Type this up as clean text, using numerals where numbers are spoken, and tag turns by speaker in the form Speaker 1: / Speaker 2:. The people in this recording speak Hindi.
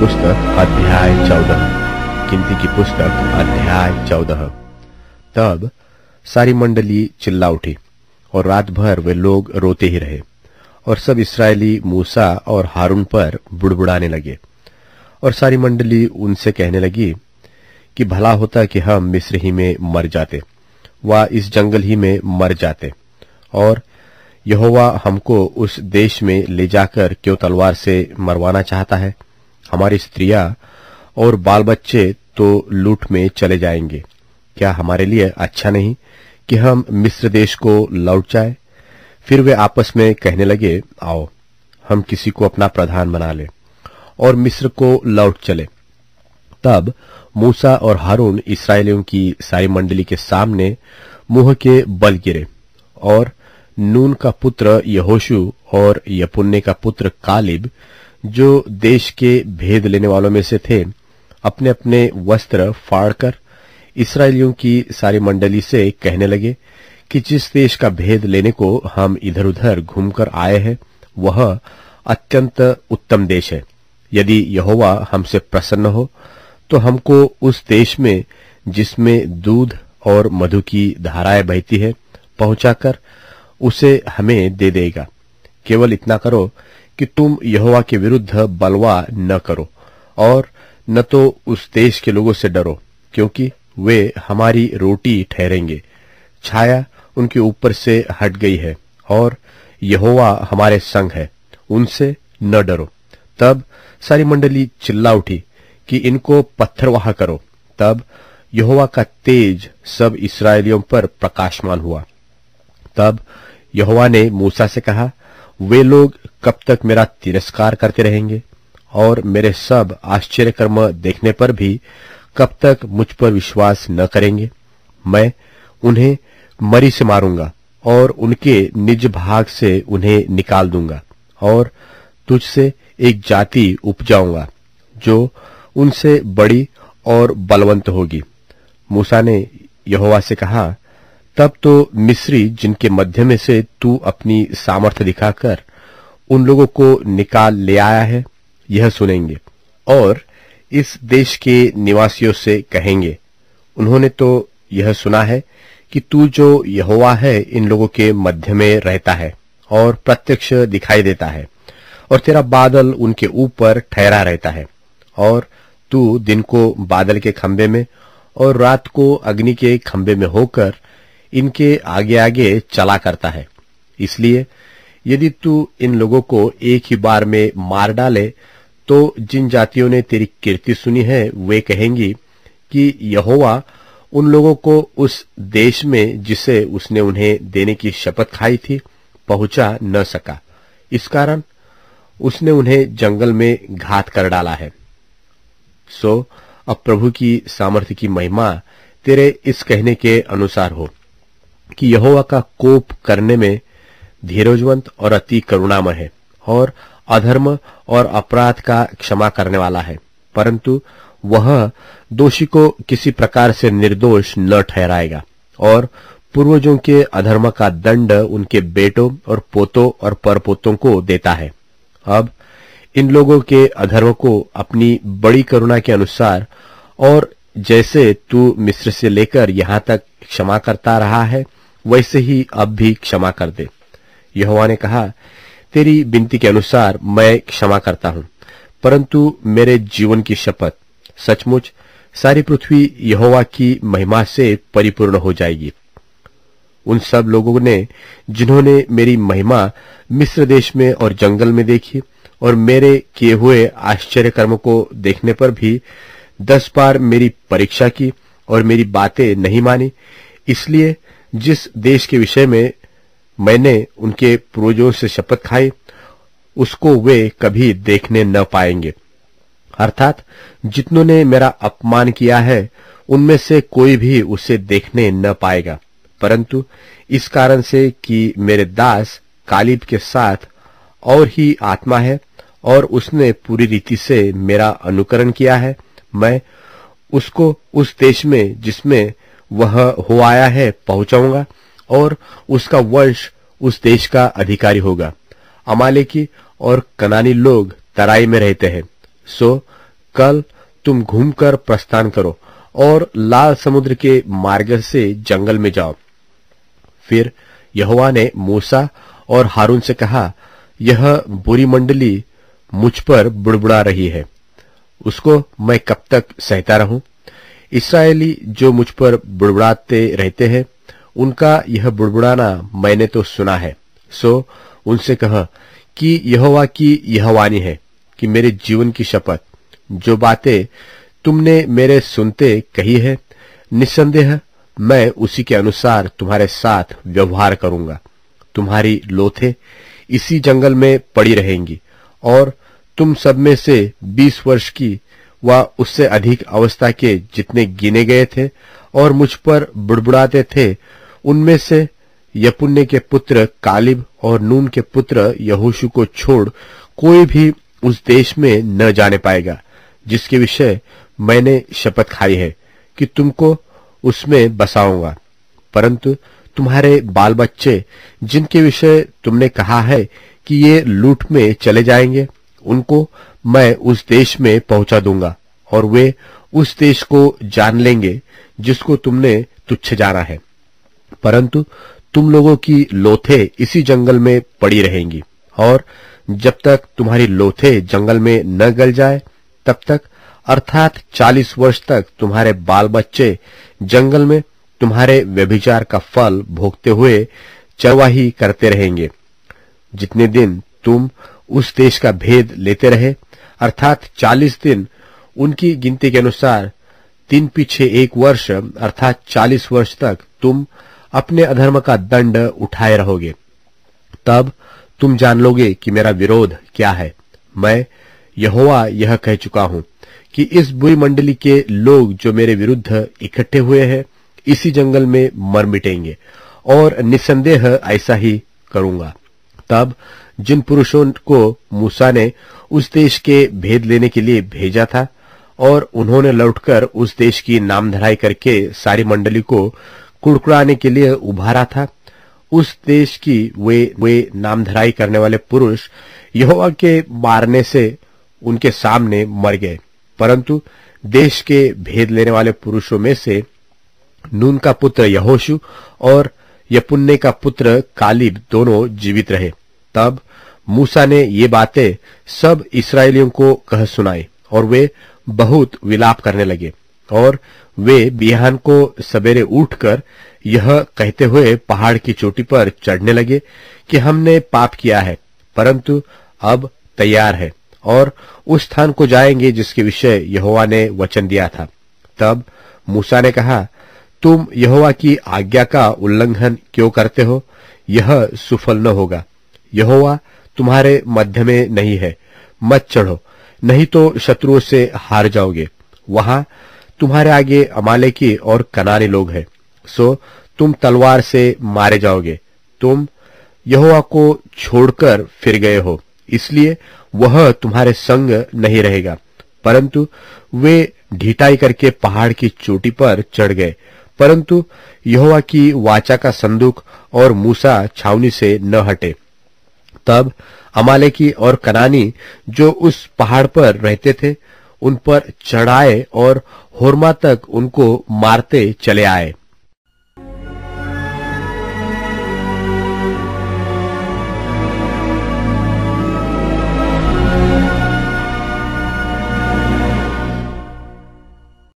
Speaker 1: पुस्तक अध्याय 14। गिनती की पुस्तक अध्याय 14। तब सारी मंडली चिल्ला उठी और रात भर वे लोग रोते ही रहे, और सब इस्राएली मूसा और हारून पर बुड़बुड़ाने लगे। और सारी मंडली उनसे कहने लगी कि भला होता कि हम मिस्र ही में मर जाते, व इस जंगल ही में मर जाते, और यहोवा हमको उस देश में ले जाकर क्यों तलवार से मरवाना चाहता है। हमारी स्त्रियां और बाल बच्चे तो लूट में चले जाएंगे। क्या हमारे लिए अच्छा नहीं कि हम मिस्र देश को लौट जाए? फिर वे आपस में कहने लगे, आओ हम किसी को अपना प्रधान बना ले और मिस्र को लौट चले। तब मूसा और हारून इस्राएलियों की सारी मंडली के सामने मुंह के बल गिरे, और नून का पुत्र यहोशू और यपुन्ने का पुत्र कालिब, जो देश के भेद लेने वालों में से थे, अपने अपने वस्त्र फाड़कर इस्राएलियों की सारी मंडली से कहने लगे कि जिस देश का भेद लेने को हम इधर उधर घूमकर आए हैं, वह अत्यंत उत्तम देश है। यदि यहोवा हमसे प्रसन्न हो तो हमको उस देश में, जिसमें दूध और मधु की धाराएं बहती है, पहुंचाकर उसे हमें दे देगा। केवल इतना करो कि तुम यहोवा के विरुद्ध बलवा न करो, और न तो उस देश के लोगों से डरो, क्योंकि वे हमारी रोटी ठहरेंगे। छाया उनके ऊपर से हट गई है, और यहोवा हमारे संग है, उनसे न डरो। तब सारी मंडली चिल्ला उठी कि इनको पत्थरवाह करो। तब यहोवा का तेज सब इस्राएलियों पर प्रकाशमान हुआ। तब यहोवा ने मूसा से कहा, वे लोग कब तक मेरा तिरस्कार करते रहेंगे, और मेरे सब आश्चर्य कर्म देखने पर भी कब तक मुझ पर विश्वास न करेंगे? मैं उन्हें मरी से मारूंगा और उनके निज भाग से उन्हें निकाल दूंगा, और तुझसे एक जाति उपजाऊंगा जो उनसे बड़ी और बलवंत होगी। मूसा ने यहोवा से कहा, तब तो मिस्री जिनके मध्य में से तू अपनी सामर्थ्य दिखाकर उन लोगों को निकाल ले आया है, यह सुनेंगे, और इस देश के निवासियों से कहेंगे, उन्होंने तो यह सुना है कि तू जो यहोवा है इन लोगों के मध्य में रहता है और प्रत्यक्ष दिखाई देता है, और तेरा बादल उनके ऊपर ठहरा रहता है, और तू दिन को बादल के खंबे में और रात को अग्नि के खंबे में होकर इनके आगे आगे चला करता है। इसलिए यदि तू इन लोगों को एक ही बार में मार डाले, तो जिन जातियों ने तेरी कीर्ति सुनी है वे कहेंगी कि यहोवा उन लोगों को उस देश में, जिसे उसने उन्हें देने की शपथ खाई थी, पहुंचा न सका। इस कारण उसने उन्हें जंगल में घात कर डाला है। सो अब प्रभु की सामर्थ्य की महिमा तेरे इस कहने के अनुसार हो कि यहोवा का कोप करने में धीरजवंत और अति करुणामय है, और अधर्म और अपराध का क्षमा करने वाला है, परंतु वह दोषी को किसी प्रकार से निर्दोष न ठहराएगा, और पूर्वजों के अधर्म का दंड उनके बेटों और पोतों और परपोतों को देता है। अब इन लोगों के अधर्म को अपनी बड़ी करुणा के अनुसार, और जैसे तू मिस्र से लेकर यहां तक क्षमा करता रहा है, वैसे ही अब भी क्षमा कर दे। यहोवा ने कहा, तेरी विनती के अनुसार मैं क्षमा करता हूं, परंतु मेरे जीवन की शपथ, सचमुच सारी पृथ्वी यहोवा की महिमा से परिपूर्ण हो जाएगी। उन सब लोगों ने जिन्होंने मेरी महिमा मिस्र देश में और जंगल में देखी, और मेरे किए हुए आश्चर्य कर्म को देखने पर भी 10 बार मेरी परीक्षा की और मेरी बातें नहीं मानी, इसलिए जिस देश के विषय में मैंने उनके पूर्वजों से शपथ खाई, उसको वे कभी देखने न पाएंगे। अर्थात जितनों ने मेरा अपमान किया है, उनमें से कोई भी उसे देखने न पाएगा, परंतु इस कारण से कि मेरे दास कालिब के साथ और ही आत्मा है, और उसने पूरी रीति से मेरा अनुकरण किया है, मैं उसको उस देश में जिसमें वह हो आया है पहुंचाऊंगा, और उसका वंश उस देश का अधिकारी होगा। अमालेकी और कनानी लोग तराई में रहते हैं, सो कल तुम घूमकर प्रस्थान करो और लाल समुद्र के मार्ग से जंगल में जाओ। फिर यहोवा ने मूसा और हारून से कहा, यह बुरी मंडली मुझ पर बुड़बुड़ा रही है, उसको मैं कब तक सहता रहूं? इस्राएली जो मुझ पर बुड़बुड़ाते रहते हैं, उनका यह बुड़बुड़ाना मैंने तो सुना है। सो उनसे कह कि यहोवा की यह वाणी है कि मेरे जीवन की शपथ, जो बातें तुमने मेरे सुनते कही है, निस्संदेह मैं उसी के अनुसार तुम्हारे साथ व्यवहार करूंगा। तुम्हारी लोथें इसी जंगल में पड़ी रहेंगी और तुम सब में से 20 वर्ष की व उससे अधिक अवस्था के जितने गिने गए थे और मुझ पर बुड़बुड़ाते थे, उनमें से यपुन्ने के पुत्र कालिब और नून के पुत्र यहोशू को छोड़ कोई भी उस देश में न जाने पाएगा, जिसके विषय मैंने शपथ खाई है कि तुमको उसमें बसाऊंगा। परंतु तुम्हारे बाल बच्चे, जिनके विषय तुमने कहा है कि ये लूट में चले जाएंगे, उनको मैं उस देश में पहुंचा दूंगा और वे उस देश को जान लेंगे जिसको तुमने तुच्छ जाना है। परंतु तुम लोगों की लोथें इसी जंगल में पड़ी रहेंगी, और जब तक तुम्हारी लोथें जंगल में न गल जाए, तब तक अर्थात 40 वर्ष तक तुम्हारे बाल बच्चे जंगल में तुम्हारे व्यभिचार का फल भोगते हुए चरवाही करते रहेंगे। जितने दिन तुम उस देश का भेद लेते रहे, अर्थात 40 दिन, उनकी गिनती के अनुसार 3 पीछे 1 वर्ष अर्थात 40 वर्ष तक तुम अपने अधर्म का दंड उठाए रहोगे। तब तुम जान लोगे कि मेरा विरोध क्या है। मैं यहोवा यह कह चुका हूं कि इस बुरी मंडली के लोग जो मेरे विरुद्ध इकट्ठे हुए हैं, इसी जंगल में मर मिटेंगे, और निस्संदेह ऐसा ही करूंगा। तब जिन पुरुषों को मूसा ने उस देश के भेद लेने के लिए भेजा था और उन्होंने लौटकर उस देश की नामधराई करके सारी मंडली को कुड़कुड़ाने के लिए उभारा था, उस देश की वे नामधराई करने वाले पुरुष यहोवा के मारने से उनके सामने मर गए। परंतु देश के भेद लेने वाले पुरुषों में से नून का पुत्र यहोशू और यपुन्ने का पुत्र कालिब दोनों जीवित रहे। तब मूसा ने ये बातें सब इस्राएलियों को कह सुनाई, और वे बहुत विलाप करने लगे। और वे बिहान को सवेरे उठकर यह कहते हुए पहाड़ की चोटी पर चढ़ने लगे कि हमने पाप किया है, परंतु अब तैयार है और उस स्थान को जाएंगे जिसके विषय यहोवा ने वचन दिया था। तब मूसा ने कहा, तुम यहोवा की आज्ञा का उल्लंघन क्यों करते हो? यह सुफल न होगा। यहोवा तुम्हारे मध्य में नहीं है, मत चढ़ो, नहीं तो शत्रुओं से हार जाओगे। वहां तुम्हारे आगे अमालेकी और कनानी लोग हैं, सो तुम तलवार से मारे जाओगे। तुम यहोवा को छोड़कर फिर गए हो, इसलिए वह तुम्हारे संग नहीं रहेगा। परंतु वे ढिठाई करके पहाड़ की चोटी पर चढ़ गए, परंतु यहोवा की वाचा का संदूक और मूसा छावनी से न हटे। तब अमालेकी और कनानी जो उस पहाड़ पर रहते थे, उन पर चढ़ाए और होर्मा तक उनको मारते चले आए।